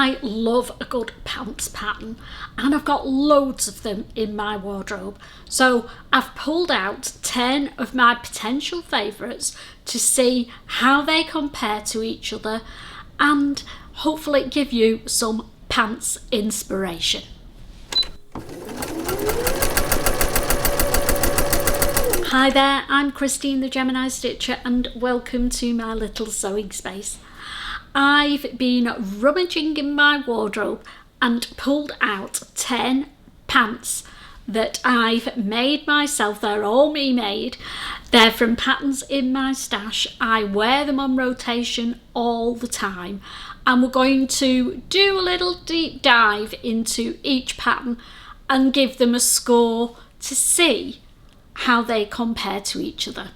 I love a good pants pattern, and I've got loads of them in my wardrobe. So I've pulled out 10 of my potential favourites to see how they compare to each other and hopefully give you some pants inspiration. Hi there, I'm Christine the Gemini Stitcher and welcome to my little sewing space. I've been rummaging in my wardrobe and pulled out 10 pants that I've made myself. They're all me made. They're from patterns in my stash. I wear them on rotation all the time, and we're going to do a little deep dive into each pattern and give them a score to see how they compare to each other.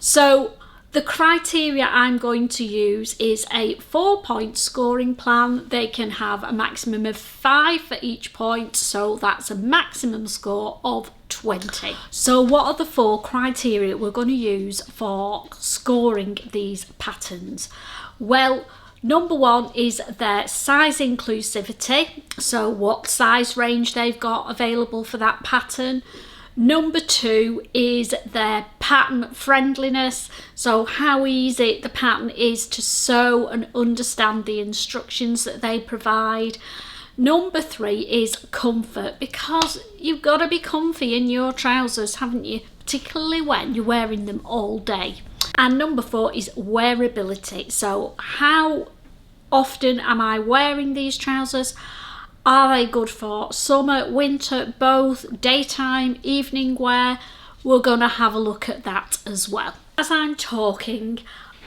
So the criteria I'm going to use is a 4-point scoring plan. They can have a maximum of 5 for each point, so that's a maximum score of 20. So what are the 4 criteria we're going to use for scoring these patterns? Well, number 1 is their size inclusivity, so what size range they've got available for that pattern. Number 2 is their pattern friendliness, so how easy the pattern is to sew and understand the instructions that they provide. Number 3 is comfort, because you've got to be comfy in your trousers, haven't you? Particularly when you're wearing them all day. And number 4 is wearability, so how often am I wearing these trousers? Are they good for summer, winter, both, daytime, evening wear? We're going to have a look at that as well. As I'm talking,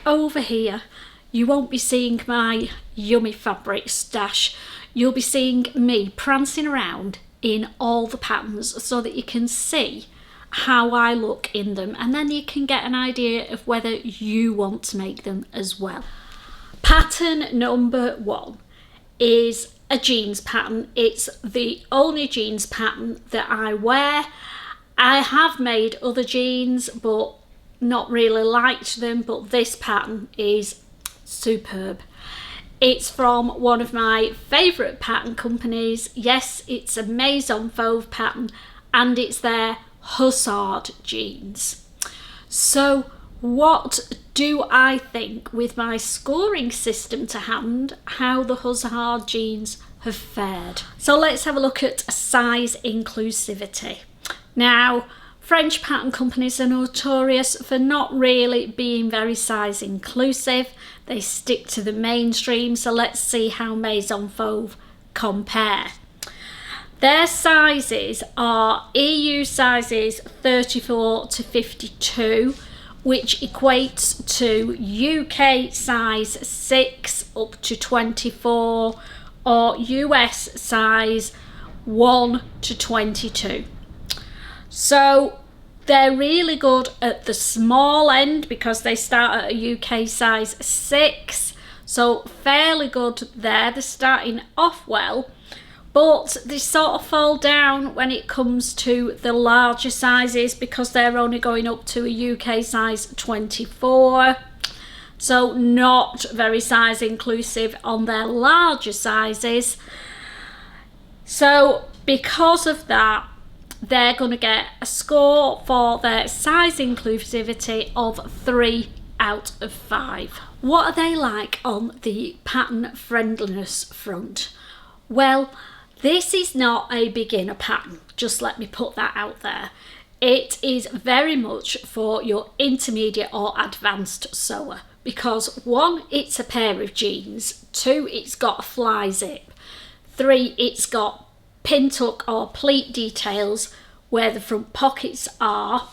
over here, you won't be seeing my yummy fabric stash. You'll be seeing me prancing around in all the patterns so that you can see how I look in them, and then you can get an idea of whether you want to make them as well. Pattern number 1 is a jeans pattern. It's the only jeans pattern that I wear. I have made other jeans but not really liked them, but this pattern is superb. It's from one of my favourite pattern companies. Yes, it's a Maison Fauve pattern and it's their Hussard Jeans. So what do I think, with my scoring system to hand, how the Hussard Jeans have fared? So let's have a look at size inclusivity. Now, French pattern companies are notorious for not really being very size inclusive. They stick to the mainstream, so let's see how Maison Fauve compare. Their sizes are EU sizes 34 to 52, which equates to UK size 6 up to 24 or US size 1 to 22. So they're really good at the small end because they start at a UK size 6, so fairly good there. They're starting off well, but they sort of fall down when it comes to the larger sizes because they're only going up to a UK size 24. So not very size inclusive on their larger sizes. So because of that, they're going to get a score for their size inclusivity of 3 out of 5. What are they like on the pattern friendliness front? Well, this is not a beginner pattern, just let me put that out there. It is very much for your intermediate or advanced sewer because 1, it's a pair of jeans, 2, it's got a fly zip, 3, it's got pin tuck or pleat details where the front pockets are.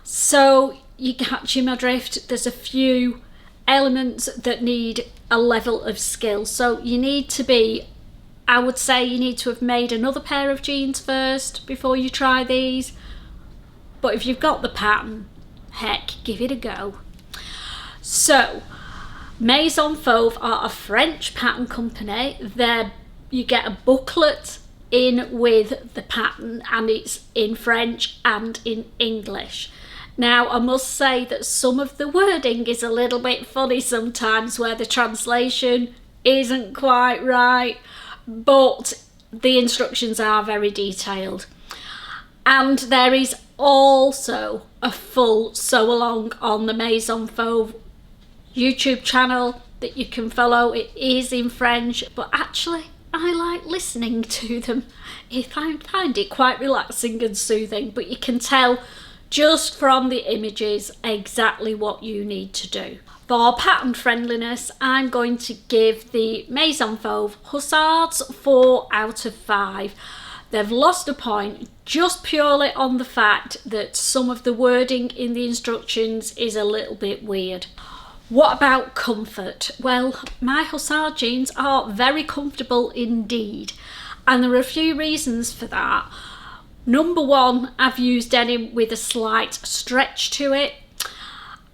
So you catching my drift, there's a few elements that need a level of skill. So you need to be, I would say you need to have made another pair of jeans first before you try these. But if you've got the pattern, heck, give it a go. So Maison Fauve are a French pattern company. You get a booklet in with the pattern and it's in French and in English. Now I must say that some of the wording is a little bit funny sometimes where the translation isn't quite right, but the instructions are very detailed. And there is also a full sew along on the Maison Fauve YouTube channel that you can follow. It is in French, but actually I like listening to them. I find it quite relaxing and soothing, but you can tell just from the images exactly what you need to do. For pattern friendliness, I'm going to give the Maison Fauve Hussards 4 out of 5. They've lost a point just purely on the fact that some of the wording in the instructions is a little bit weird. What about comfort? Well, my Hussard jeans are very comfortable indeed, and there are a few reasons for that. Number one, I've used denim with a slight stretch to it.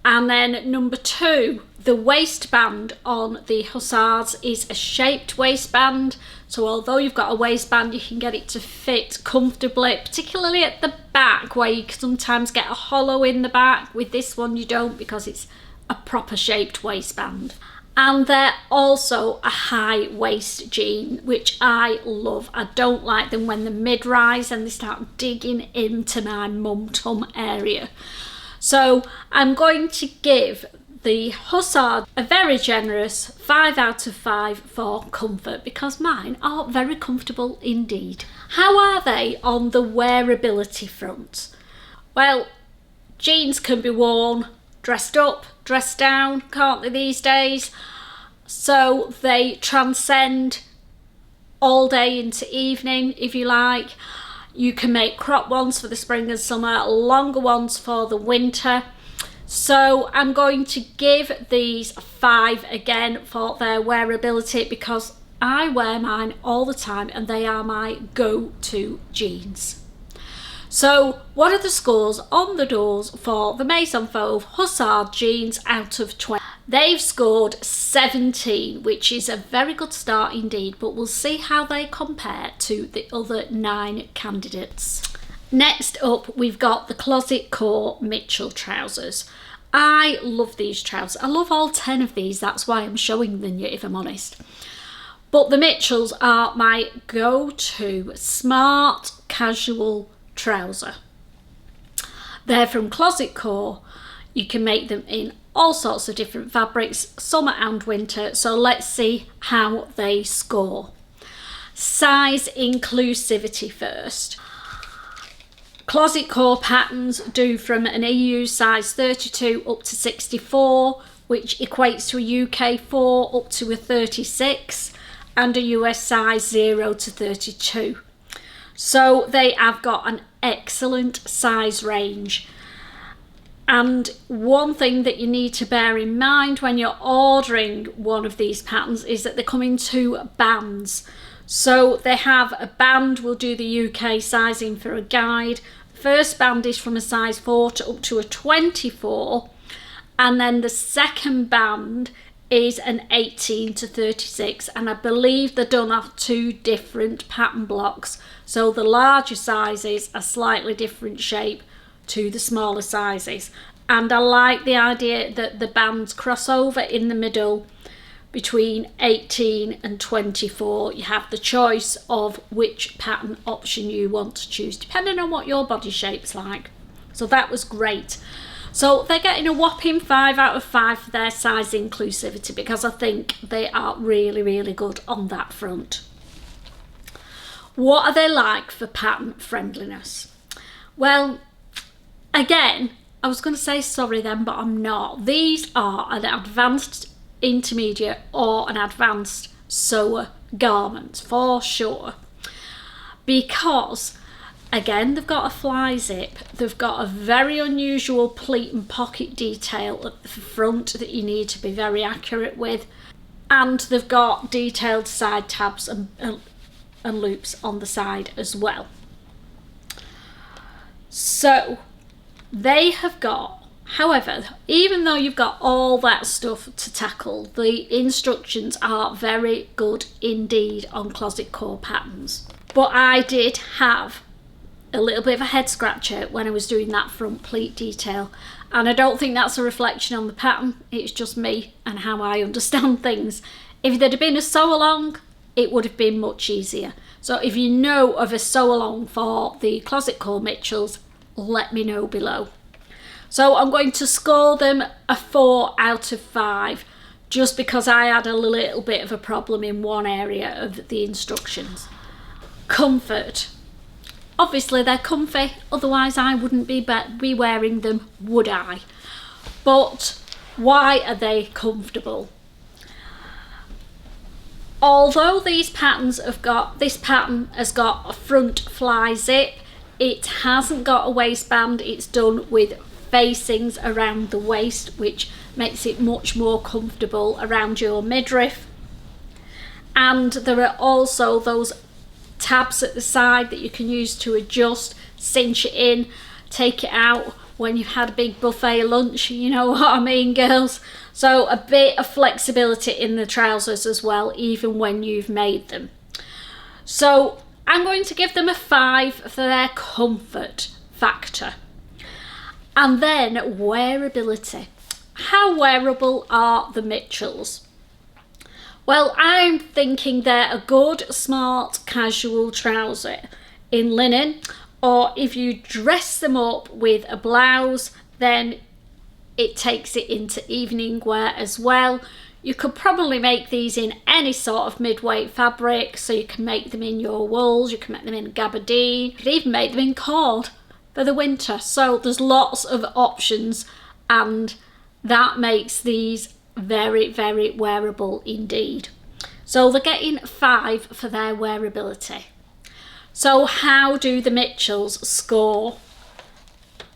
And then number two, the waistband on the Hussards is a shaped waistband. So although you've got a waistband, you can get it to fit comfortably, particularly at the back where you sometimes get a hollow in the back. With this one you don't, because it's a proper shaped waistband. And they're also a high waist jean, which I love. I don't like them when the mid-rise and they start digging into my mum-tum area. So I'm going to give the Hussard a very generous 5 out of 5 for comfort, because mine are very comfortable indeed. How are they on the wearability front? Well, jeans can be worn dressed up, dressed down, can't they, these days? So they transcend all day into evening, if you like. You can make crop ones for the spring and summer, longer ones for the winter. So I'm going to give these 5 again for their wearability, because I wear mine all the time and they are my go-to jeans. So what are the scores on the doors for the Maison Fauve Hussard jeans out of 20? They've scored 17, which is a very good start indeed, but we'll see how they compare to the other 9 candidates. Next up, we've got the Closet Core Mitchell trousers. I love these trousers. I love all 10 of these, that's why I'm showing them you, if I'm honest. But the Mitchells are my go-to smart casual trouser. They're from Closet Core. You can make them in all sorts of different fabrics, summer and winter, so let's see how they score. Size inclusivity first. Closet Core patterns do from an EU size 32 up to 64, which equates to a UK 4 up to a 36, and a US size 0 to 32. So they have got an excellent size range. And one thing that you need to bear in mind when you're ordering one of these patterns is that they come in 2 bands. So they have a band, we'll do the UK sizing for a guide. First band is from a size 4 to up to a 24. And then the second band is an 18 to 36. And I believe they're done off 2 different pattern blocks. So the larger sizes are slightly different shape to the smaller sizes, and I like the idea that the bands cross over in the middle between 18 and 24. You have the choice of which pattern option you want to choose depending on what your body shape's like. So that was great. So they're getting a whopping 5 out of 5 for their size inclusivity, because I think they are really, really good on that front. What are they like for pattern friendliness? Well, again, I was going to say sorry then, but I'm not. These are an advanced intermediate or an advanced sewer garment for sure, because again, they've got a fly zip, they've got a very unusual pleat and pocket detail at the front that you need to be very accurate with, and they've got detailed side tabs and loops on the side as well. So they have got, however, even though you've got all that stuff to tackle, the instructions are very good indeed on Closet Core patterns. But I did have a little bit of a head scratcher when I was doing that front pleat detail, and I don't think that's a reflection on the pattern, it's just me and how I understand things. If there'd have been a sew along, it would have been much easier. So if you know of a sew along for the Closet Core Mitchells, let me know below. So I'm going to score them a 4 out of 5, just because I had a little bit of a problem in one area of the instructions. Comfort. Obviously they're comfy, otherwise I wouldn't be wearing them, would I? But why are they comfortable? Although this pattern has got a front fly zip, it hasn't got a waistband. It's done with facings around the waist, which makes it much more comfortable around your midriff. And there are also those tabs at the side that you can use to adjust, cinch it in, take it out when you've had a big buffet lunch, you know what I mean, girls? So a bit of flexibility in the trousers as well, even when you've made them. So I'm going to give them a 5 for their comfort factor. And then wearability. How wearable are the Mitchells? Well, I'm thinking they're a good, smart, casual trouser in linen, or if you dress them up with a blouse, then it takes it into evening wear as well. You could probably make these in any sort of mid-weight fabric, so you can make them in your wools, you can make them in gabardine, you could even make them in cord for the winter. So there's lots of options, and that makes these very, very wearable indeed. So they're getting 5 for their wearability. So how do the Mitchells score?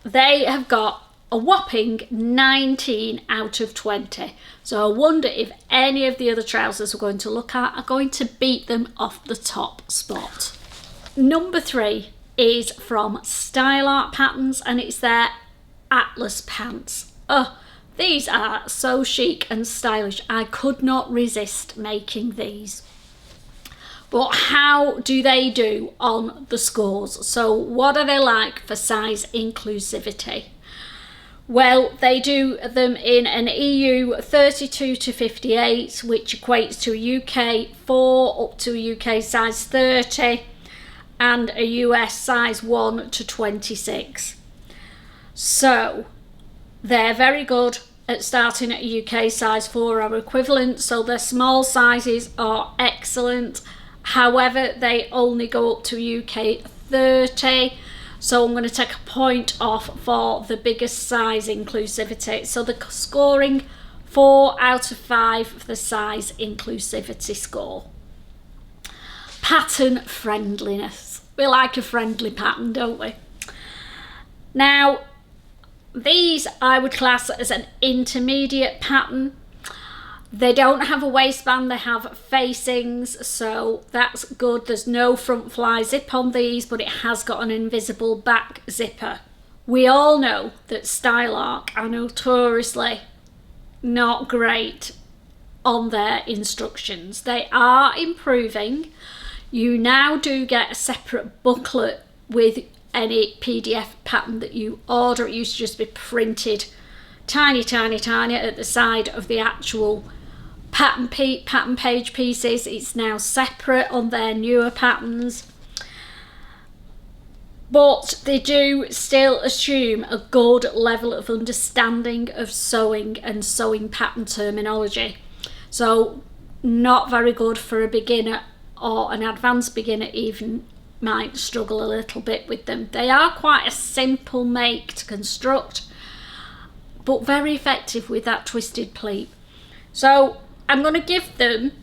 They have got a whopping 19 out of 20. So I wonder if any of the other trousers we're going to look at are going to beat them off the top spot. Number 3 is from Style Art Patterns, and it's their Atlas pants. Oh, these are so chic and stylish. I could not resist making these. But how do they do on the scores? So what are they like for size inclusivity? Well, they do them in an EU 32 to 58, which equates to a UK 4 up to a UK size 30 and a US size 1 to 26. So they're very good at starting at a UK size 4 or equivalent, so their small sizes are excellent. However, they only go up to UK 30, so I'm going to take a point off for the biggest size inclusivity. So they're scoring 4 out of 5 for the size inclusivity score. Pattern friendliness. We like a friendly pattern, don't we? Now, these I would class as an intermediate pattern. They don't have a waistband, they have facings, so that's good. There's no front fly zip on these, but it has got an invisible back zipper. We all know that Style Art are notoriously not great on their instructions. They are improving. You now do get a separate booklet with any PDF pattern that you order. It used to just be printed tiny, tiny, tiny at the side of the actual pattern page pieces. It's now separate on their newer patterns, but they do still assume a good level of understanding of sewing and sewing pattern terminology. So not very good for a beginner, or an advanced beginner even might struggle a little bit with them. They are quite a simple make to construct, but very effective with that twisted pleat. So I'm going to give them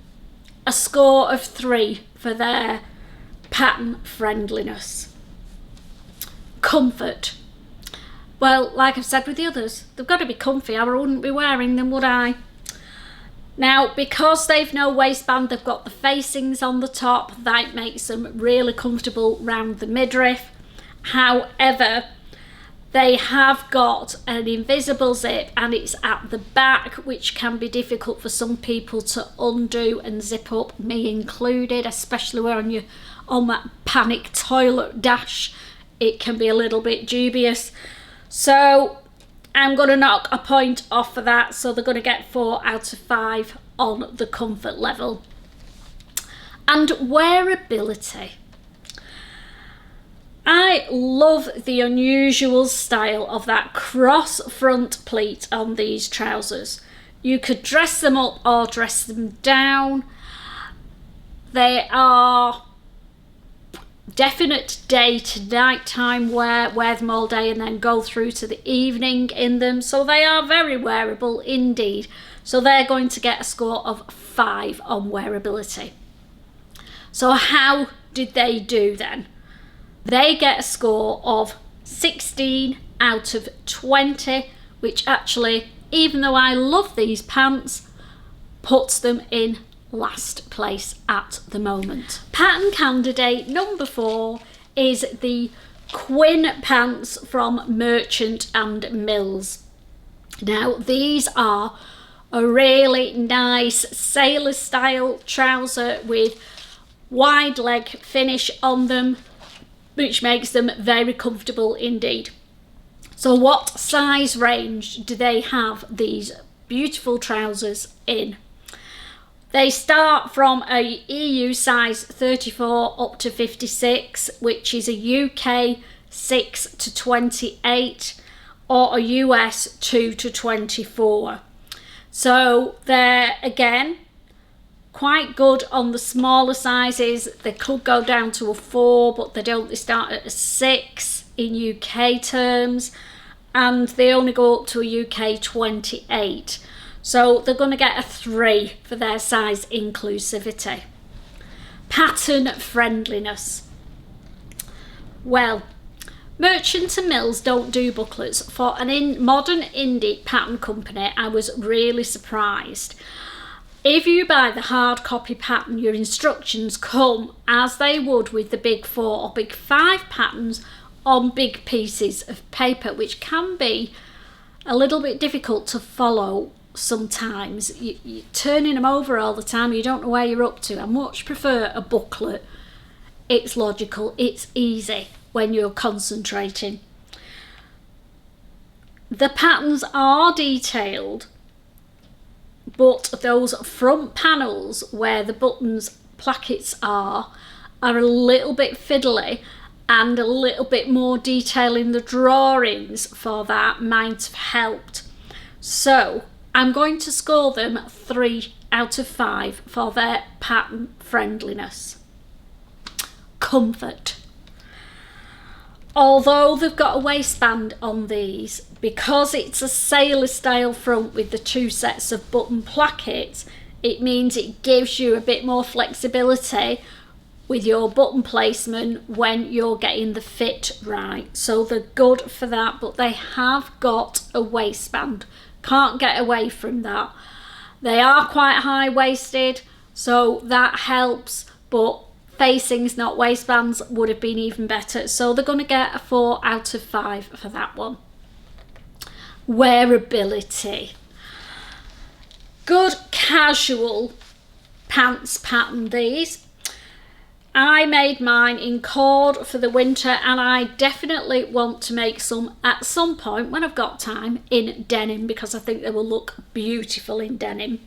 a score of 3 for their pattern friendliness. Comfort. Well, like I've said with the others, they've got to be comfy, or I wouldn't be wearing them, would I? Now, because they've no waistband, they've got the facings on the top. That makes them really comfortable round the midriff. However, they have got an invisible zip, and it's at the back, which can be difficult for some people to undo and zip up, me included, especially when you're on that panic toilet dash. It can be a little bit dubious. So I'm going to knock a point off for that, so they're going to get 4 out of 5 on the comfort level. And wearability. I love the unusual style of that cross front pleat on these trousers. You could dress them up or dress them down. They are definite day to night time wear them all day and then go through to the evening in them. So they are very wearable indeed. So they're going to get a score of 5 on wearability. So how did they do then? They get a score of 16 out of 20, which actually, even though I love these pants, puts them in last place at the moment. Pattern candidate number 4 is the Quinn pants from Merchant and Mills. Now these are a really nice sailor style trouser with wide leg finish on them, which makes them very comfortable indeed. So what size range do they have these beautiful trousers in? They start from a EU size 34 up to 56, which is a UK 6 to 28 or a US 2 to 24. So they're again quite good on the smaller sizes. They could go down to a 4, but they don't. They start at a 6 in UK terms, and they only go up to a UK 28. So they're going to get a 3 for their size inclusivity. Pattern friendliness. Well, Merchant and Mills don't do booklets. For an modern indie pattern company, I was really surprised. If you buy the hard copy pattern, your instructions come as they would with the big 4 or big 5 patterns on big pieces of paper, which can be a little bit difficult to follow sometimes. You're turning them over all the time, you don't know where you're up to. I much prefer a booklet. It's logical, it's easy when you're concentrating. The patterns are detailed, but those front panels where the buttons plackets are a little bit fiddly, and a little bit more detail in the drawings for that might have helped. So I'm going to score them 3 out of 5 for their pattern friendliness. Comfort. Although they've got a waistband on these, because it's a sailor style front with the 2 sets of button plackets, it means it gives you a bit more flexibility with your button placement when you're getting the fit right. So they're good for that, but they have got a waistband. Can't get away from that. They are quite high-waisted, so that helps, but facings, not waistbands, would have been even better. So they're going to get a 4 out of 5 for that one. Wearability. Good casual pants pattern these. I made mine in cord for the winter, and I definitely want to make some at some point when I've got time in denim, because I think they will look beautiful in denim.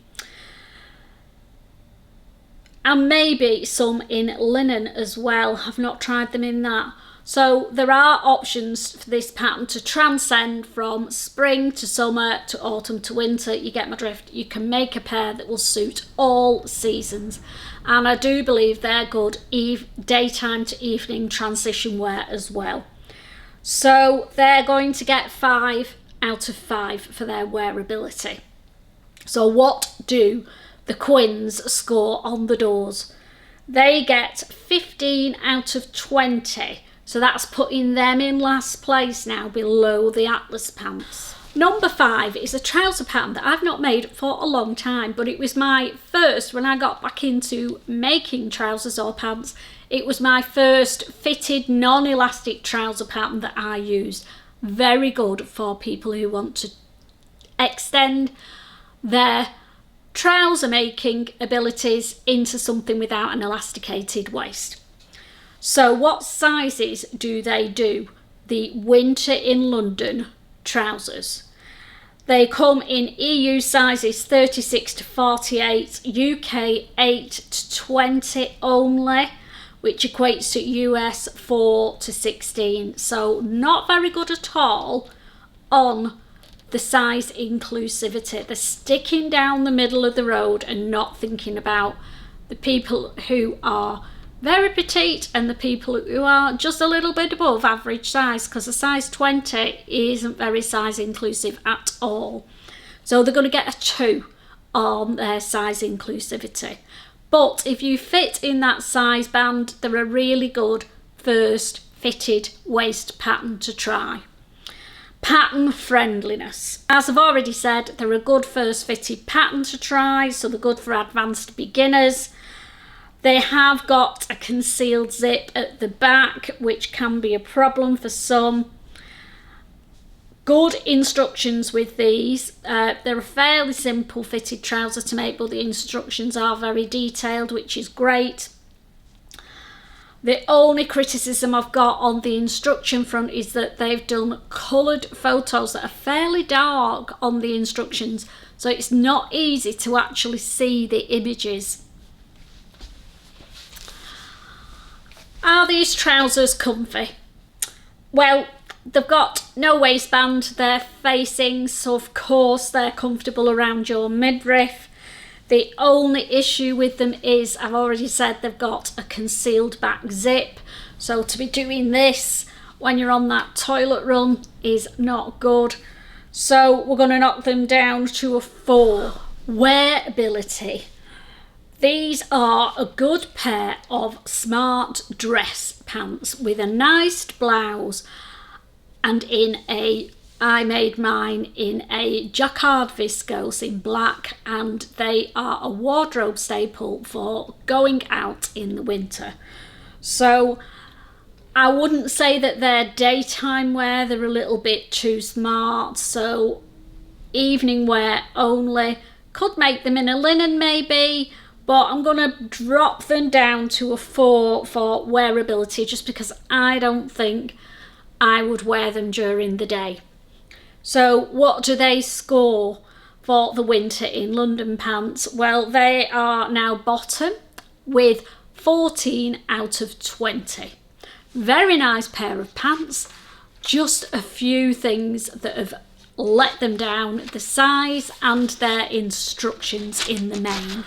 And maybe some in linen as well. I've not tried them in that. So there are options for this pattern to transcend from spring to summer to autumn to winter. You get my drift. You can make a pair that will suit all seasons. And I do believe they're good daytime to evening transition wear as well. So they're going to get 5 out of 5 for their wearability. So what do the Quinns score on the doors? They get 15 out of 20. So that's putting them in last place now, below the Atlas pants. Number 5 is a trouser pattern that I've not made for a long time, but it was my first, when I got back into making trousers or pants, it was my first fitted non-elastic trouser pattern that I used. Very good for people who want to extend their trouser making abilities into something without an elasticated waist. So what sizes do they do? The Winter in London trousers. They come in EU sizes 36 to 48, UK 8 to 20 only, which equates to US 4 to 16. So not very good at all on the size inclusivity. They're sticking down the middle of the road and not thinking about the people who are very petite and the people who are just a little bit above average size, because a size 20 isn't very size inclusive at all. So they're going to get a 2 on their size inclusivity. But if you fit in that size band, they're a really good first fitted waist pattern to try. Pattern friendliness. As I've already said, they're a good first fitted pattern to try, so they're good for advanced beginners. They have got a concealed zip at the back, which can be a problem for some. Good instructions with these. They're a fairly simple fitted trouser to make, but the instructions are very detailed, which is great. The only criticism I've got on the instruction front is that they've done coloured photos that are fairly dark on the instructions, so it's not easy to actually see the images. Are these trousers comfy? Well, they've got no waistband, they're facing, so of course they're comfortable around your midriff. The only issue with them is, I've already said, they've got a concealed back zip, so to be doing this when you're on that toilet run is not good. So we're going to knock them down to a 4. Wearability. These are a good pair of smart dress pants with a nice blouse, and I made mine in a jacquard viscose in black, and they are a wardrobe staple for going out in the winter. So I wouldn't say that they're daytime wear, they're a little bit too smart, so evening wear only. Could make them in a linen maybe, but I'm going to drop them down to a 4 for wearability, just because I don't think I would wear them during the day. So what do they score for the winter in London pants? Well, they are now bottom with 14 out of 20. Very nice pair of pants. Just a few things that have let them down: the size and their instructions in the main.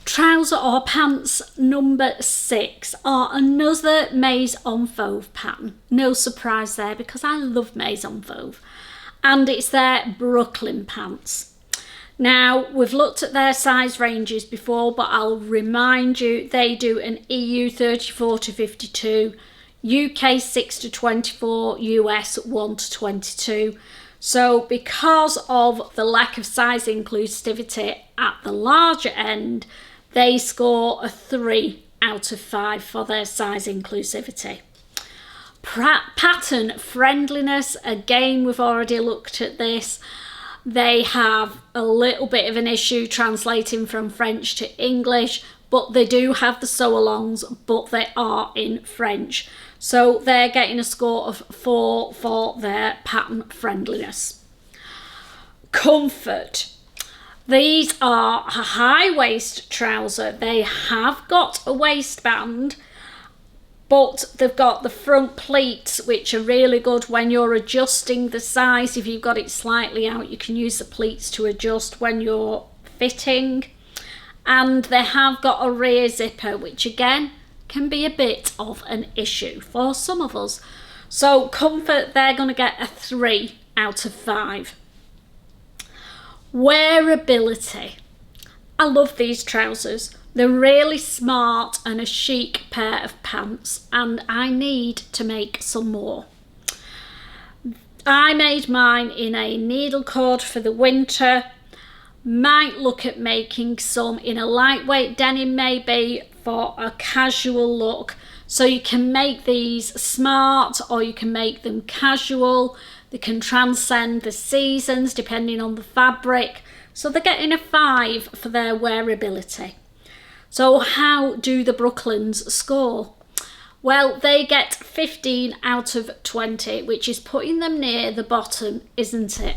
Trouser or pants number 6 are another Maison Fauve pattern. No surprise there, because I love Maison Fauve. And it's their Brooklyn pants. Now, we've looked at their size ranges before, but I'll remind you, they do an EU 34 to 52, UK 6 to 24, US 1 to 22. So because of the lack of size inclusivity at the larger end, they score a 3 out of 5 for their size inclusivity. Pattern friendliness, again, we've already looked at this. They have a little bit of an issue translating from French to English, but they do have the sew-alongs, but they are in French. So they're getting a score of 4 for their pattern friendliness. Comfort. These are a high waist trouser. They have got a waistband, but they've got the front pleats, which are really good when you're adjusting the size. If you've got it slightly out, you can use the pleats to adjust when you're fitting. And they have got a rear zipper, which again can be a bit of an issue for some of us. So comfort, they're going to get a 3 out of 5. Wearability. I love these trousers. They're really smart and a chic pair of pants, and I need to make some more. I made mine in a needle cord for the winter. Might look at making some in a lightweight denim maybe for a casual look. So you can make these smart or you can make them casual. They can transcend the seasons depending on the fabric. So they're getting a 5 for their wearability. So how do the Brooklyns score? Well, they get 15 out of 20, which is putting them near the bottom, isn't it?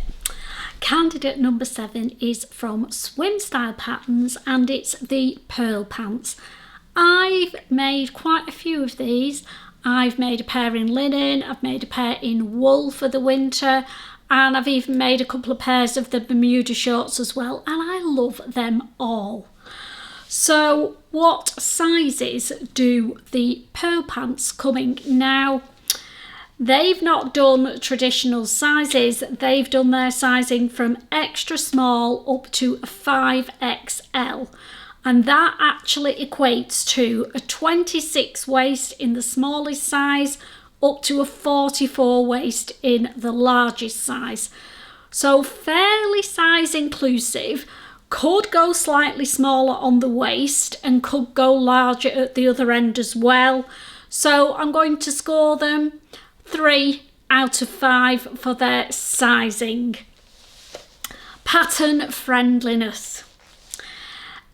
Candidate number 7 is from Swim Style Patterns, and it's the pearl pants. I've made quite a few of these. I've made a pair in linen, I've made a pair in wool for the winter, and I've even made a couple of pairs of the Bermuda shorts as well, and I love them all. So what sizes do the pearl pants come in? Now, they've not done traditional sizes, they've done their sizing from extra small up to a 5XL. And that actually equates to a 26 waist in the smallest size up to a 44 waist in the largest size. So fairly size inclusive, could go slightly smaller on the waist and could go larger at the other end as well. So I'm going to score them 3 out of 5 for their sizing. Pattern friendliness.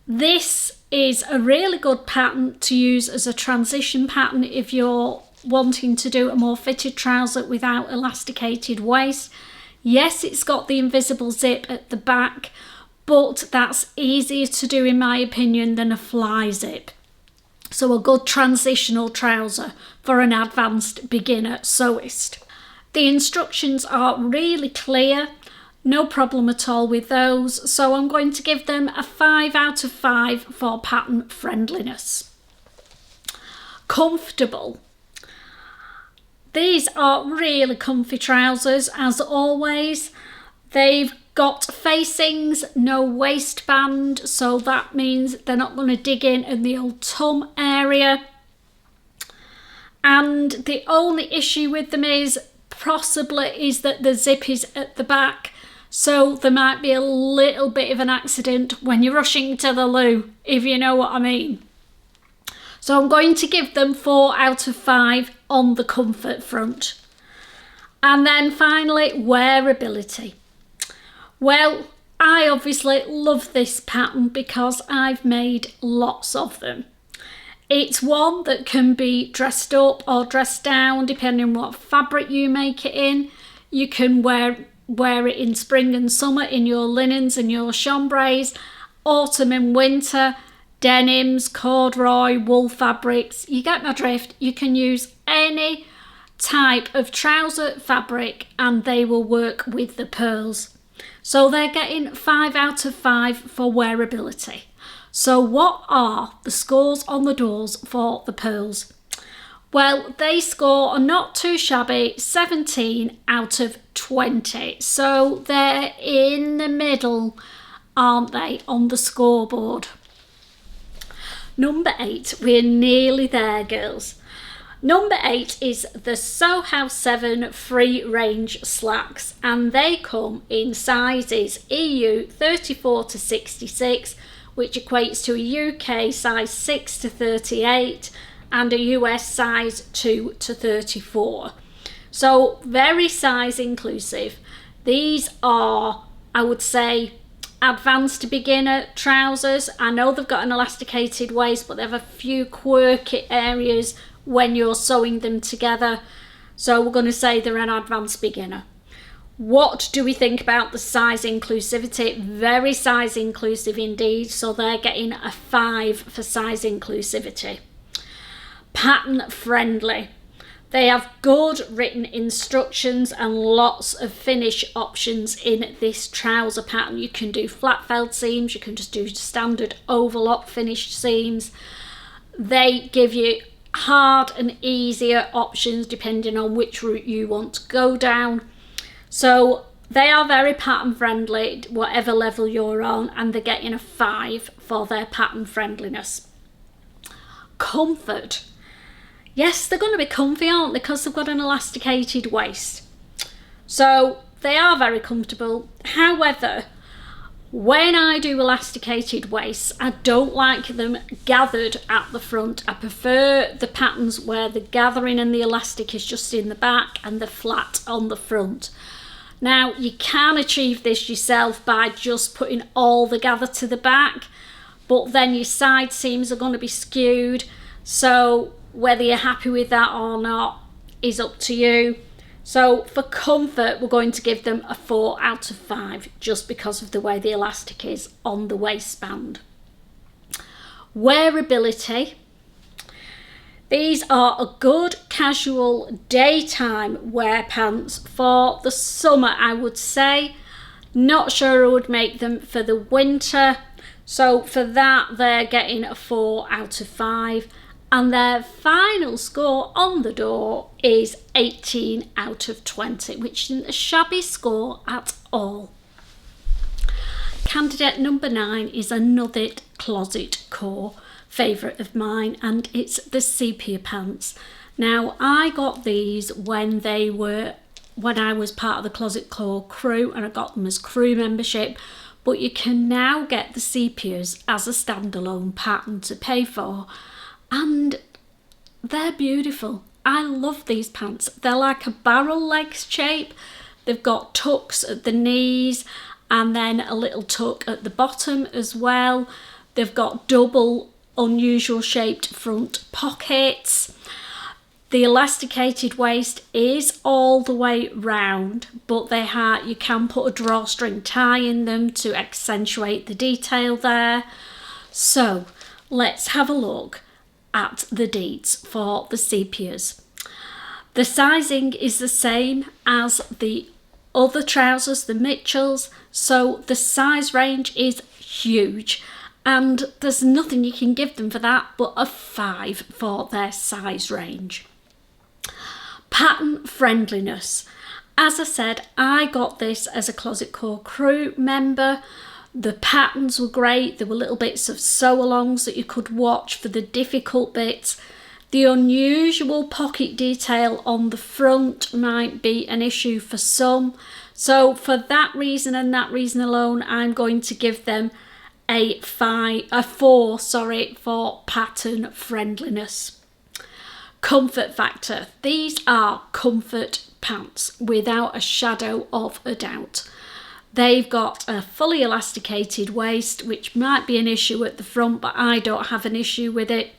This is a really good pattern to use as a transition pattern if you're wanting to do a more fitted trouser without elasticated waist. Yes, it's got the invisible zip at the back, but that's easier to do in my opinion than a fly zip. So a good transitional trouser for an advanced beginner sewist. The instructions are really clear. No problem at all with those, so I'm going to give them a 5 out of 5 for pattern friendliness. Comfortable. These are really comfy trousers as always. They've got facings, no waistband, so that means they're not going to dig in the old tum area. And the only issue with them is that the zip is at the back. So there might be a little bit of an accident when you're rushing to the loo, if you know what I mean. So I'm going to give them 4 out of 5 on the comfort front. And then finally, wearability. Well, I obviously love this pattern because I've made lots of them. It's one that can be dressed up or dressed down depending on what fabric you make it in. You can wear it in spring and summer in your linens and your chambrays, autumn and winter, denims, corduroy, wool fabrics. You get my drift. You can use any type of trouser fabric and they will work with the pearls. So they're getting 5 out of 5 for wearability. So what are the scores on the doors for the pearls? Well, they score a not too shabby 17 out of 20. So they're in the middle, aren't they, on the scoreboard? Number 8, we're nearly there, girls. Number 8 is the Sew House 7 free range slacks, and they come in sizes EU 34 to 66, which equates to a UK size 6 to 38 and a US size 2 to 34. So very size inclusive. These are, I would say, advanced beginner trousers. I know they've got an elasticated waist, but they have a few quirky areas when you're sewing them together. So we're going to say they're an advanced beginner. What do we think about the size inclusivity? Very size inclusive indeed. So they're getting a 5 for size inclusivity. Pattern friendly. They have good written instructions and lots of finish options in this trouser pattern. You can do flat felled seams, you can just do standard overlock finished seams. They give you hard and easier options depending on which route you want to go down. So they are very pattern friendly, whatever level you're on, and they're getting a 5 for their pattern friendliness. Comfort. Yes, they're going to be comfy, aren't they? Because they've got an elasticated waist. So they are very comfortable. However, when I do elasticated waists, I don't like them gathered at the front. I prefer the patterns where the gathering and the elastic is just in the back and the flat on the front. Now, you can achieve this yourself by just putting all the gather to the back, but then your side seams are going to be skewed. So whether you're happy with that or not is up to you. So for comfort, we're going to give them a 4 out of 5, just because of the way the elastic is on the waistband. Wearability. These are a good casual daytime wear pants for the summer, I would say. Not sure I would make them for the winter. So for that, they're getting a 4 out of 5. And their final score on the door is 18 out of 20, which isn't a shabby score at all. Candidate number 9 is another closet core favourite of mine, and it's the Sepia Pants. Now, I got these when I was part of the Closet Core crew, and I got them as crew membership, but you can now get the Sepias as a standalone pattern to pay for. And they're beautiful. I love these pants. They're like a barrel leg shape. They've got tucks at the knees and then a little tuck at the bottom as well. They've got double unusual shaped front pockets. The elasticated waist is all the way round, but you can put a drawstring tie in them to accentuate the detail there. So let's have a look at the deets for the Sepias. The sizing is the same as the other trousers, the Mitchells, so the size range is huge, and there's nothing you can give them for that but a 5 for their size range. Pattern friendliness. As I said, I got this as a Closet Core crew member. The patterns were great. There were little bits of sew-alongs that you could watch for the difficult bits. The unusual pocket detail on the front might be an issue for some. So for that reason and that reason alone, I'm going to give them a 4 for pattern friendliness. Comfort factor. These are comfort pants without a shadow of a doubt. They've got a fully elasticated waist, which might be an issue at the front, but I don't have an issue with it.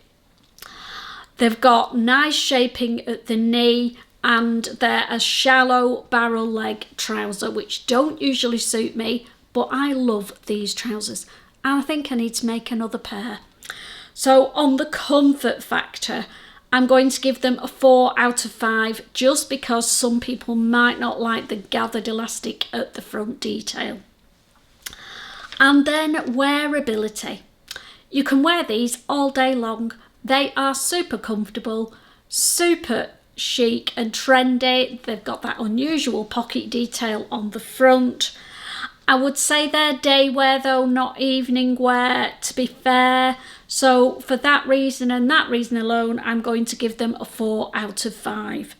They've got nice shaping at the knee, and they're a shallow barrel leg trouser, which don't usually suit me, but I love these trousers. I think I need to make another pair. So on the comfort factor, I'm going to give them a 4 out of 5, just because some people might not like the gathered elastic at the front detail. And then wearability. You can wear these all day long. They are super comfortable, super chic and trendy. They've got that unusual pocket detail on the front. I would say they're day wear though, not evening wear, to be fair. So for that reason and that reason alone, I'm going to give them a 4 out of 5.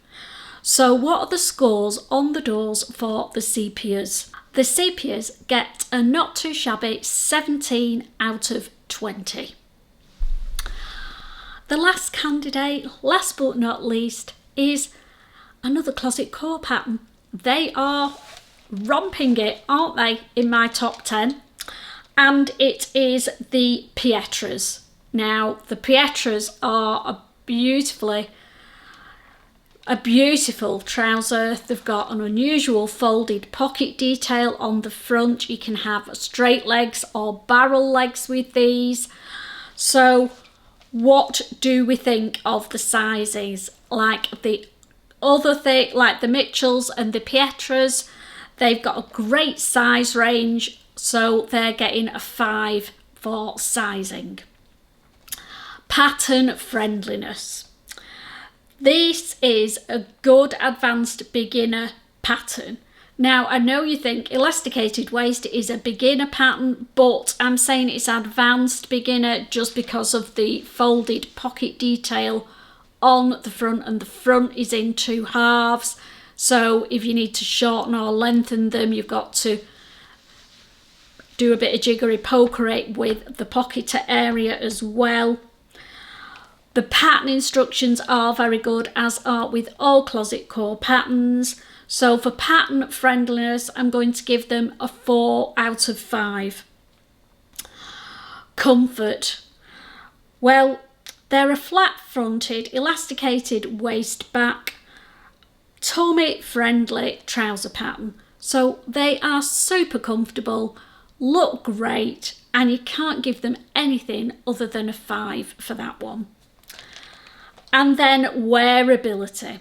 So what are the scores on the doors for the Sepias? The Sepias get a not too shabby 17 out of 20. The last candidate, last but not least, is another Closet Core pattern. They are romping it, aren't they, in my top 10? And it is the Pietras. Now, the Pietras are a beautiful trouser. They've got an unusual folded pocket detail on the front. You can have straight legs or barrel legs with these. So what do we think of the sizes? Like the other thing, like the Mitchells and the Pietras, they've got a great size range, so they're getting a 5 for sizing. Pattern friendliness. This is a good advanced beginner pattern. Now, I know you think elasticated waist is a beginner pattern, but I'm saying it's advanced beginner just because of the folded pocket detail on the front, and the front is in 2 halves. So if you need to shorten or lengthen them, you've got to do a bit of jiggery pokery with the pocket area as well. The pattern instructions are very good, as are with all Closet Core patterns. So for pattern friendliness, I'm going to give them a 4 out of 5. Comfort. Well, they're a flat fronted, elasticated waist back tummy friendly trouser pattern. So they are super comfortable, look great, and you can't give them anything other than a 5 for that one. And then wearability.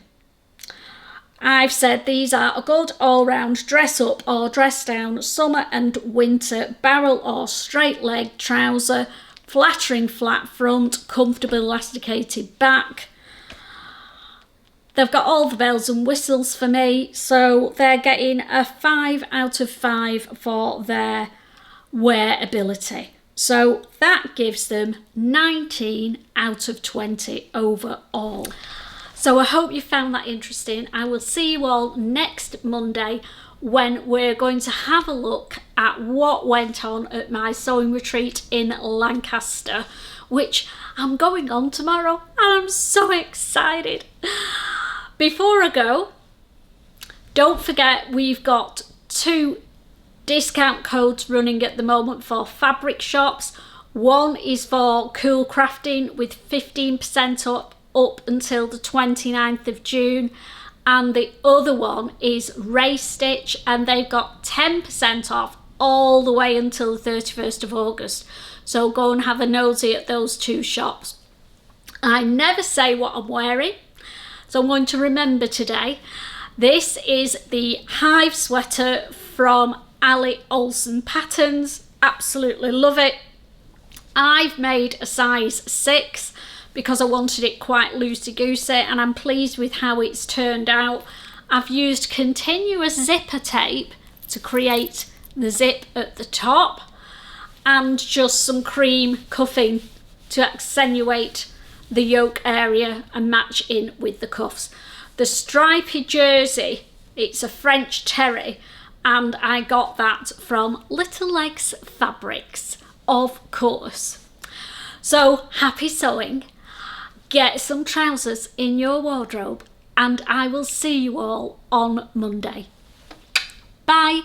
I've said these are a good all-round dress up or dress down summer and winter barrel or straight leg trouser, flattering flat front, comfortable elasticated back. They've got all the bells and whistles for me, so they're getting a 5 out of 5 for their wearability. So that gives them 19 out of 20 overall. So I hope you found that interesting. I will see you all next Monday when we're going to have a look at what went on at my sewing retreat in Lancaster, which I'm going on tomorrow, and I'm so excited. Before I go, don't forget we've got 2 discount codes running at the moment for fabric shops. One is for Cool Crafting with 15% up until the 29th of June, and the other one is Ray Stitch, and they've got 10% off all the way until the 31st of August. So go and have a nosy at those 2 shops. I never say what I'm wearing, so I'm going to remember today. This is the Hive sweater from Ali Olsen Patterns. Absolutely love it. I've made a size 6 because I wanted it quite loosey-goosey, and I'm pleased with how it's turned out. I've used continuous zipper tape to create the zip at the top, and just some cream cuffing to accentuate the yoke area and match in with the cuffs. The stripy jersey, it's a French terry, and I got that from Little Legs Fabrics, of course. So happy sewing, get some trousers in your wardrobe, and I will see you all on Monday. Bye.